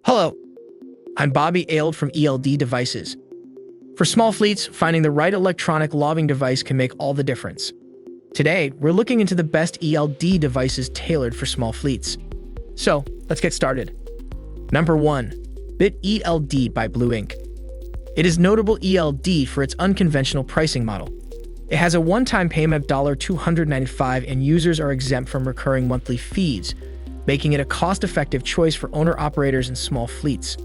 Hello, I'm BIT ELD from ELD Devices. For small fleets, finding the right electronic logging device can make all the difference. Today, we're looking into the best ELD devices tailored for small fleets. So, let's get started. Number 1. BIT ELD by Blue Ink. It is notable ELD for its unconventional pricing model. It has a one-time payment of $295 and users are exempt from recurring monthly fees, making it a cost-effective choice for owner-operators and small fleets.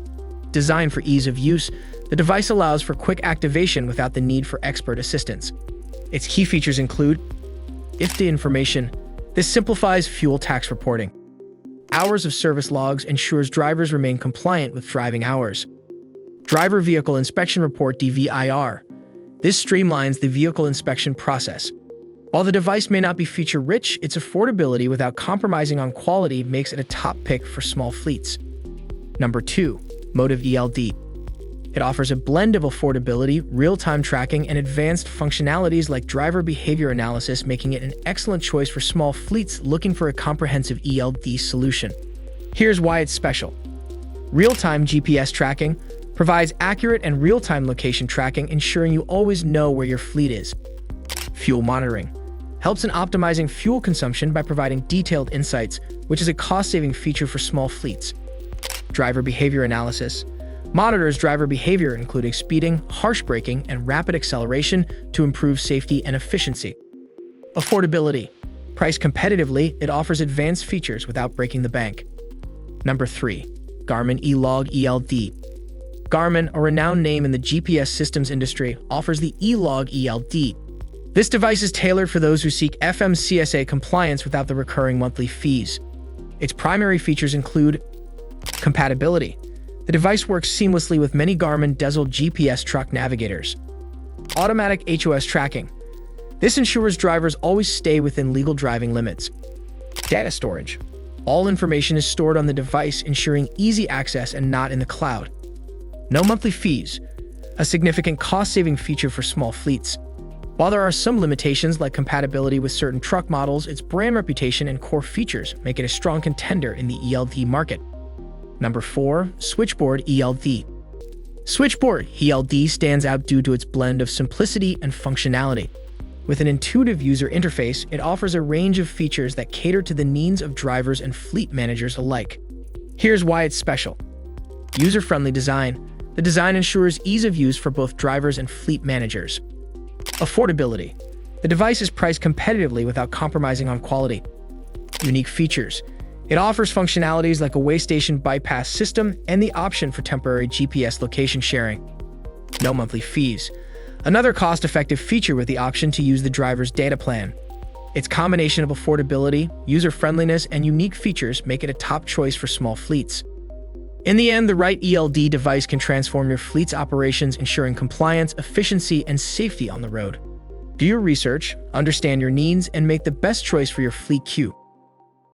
Designed for ease of use, the device allows for quick activation without the need for expert assistance. Its key features include IFTA information. This simplifies fuel tax reporting. Hours of service logs ensures drivers remain compliant with driving hours. Driver Vehicle Inspection Report DVIR. This streamlines the vehicle inspection process. While the device may not be feature-rich, its affordability without compromising on quality makes it a top pick for small fleets. Number 2. Motive ELD. It offers a blend of affordability, real-time tracking, and advanced functionalities like driver behavior analysis, making it an excellent choice for small fleets looking for a comprehensive ELD solution. Here's why it's special. Real-time GPS tracking provides accurate and real-time location tracking, ensuring you always know where your fleet is. Fuel monitoring helps in optimizing fuel consumption by providing detailed insights, which is a cost-saving feature for small fleets. Driver behavior analysis monitors driver behavior, including speeding, harsh braking, and rapid acceleration to improve safety and efficiency. Affordability. Priced competitively, it offers advanced features without breaking the bank. Number 3. Garmin eLog ELD. Garmin, a renowned name in the GPS systems industry, offers the eLog ELD. This device is tailored for those who seek FMCSA compliance without the recurring monthly fees. Its primary features include compatibility. The device works seamlessly with many Garmin diesel GPS truck navigators. Automatic HOS tracking. This ensures drivers always stay within legal driving limits. Data storage. All information is stored on the device, ensuring easy access and not in the cloud. No monthly fees, a significant cost-saving feature for small fleets. While there are some limitations like compatibility with certain truck models, its brand reputation and core features make it a strong contender in the ELD market. Number 4. Switchboard ELD. Switchboard ELD stands out due to its blend of simplicity and functionality. With an intuitive user interface, it offers a range of features that cater to the needs of drivers and fleet managers alike. Here's why it's special. User-friendly design. The design ensures ease of use for both drivers and fleet managers. Affordability. The device is priced competitively without compromising on quality. Unique features. It offers functionalities like a waystation bypass system and the option for temporary GPS location sharing. No monthly fees. Another cost-effective feature with the option to use the driver's data plan. Its combination of affordability, user-friendliness, and unique features make it a top choice for small fleets. In the end, the right ELD device can transform your fleet's operations, ensuring compliance, efficiency, and safety on the road. Do your research, understand your needs, and make the best choice for your fleet queue.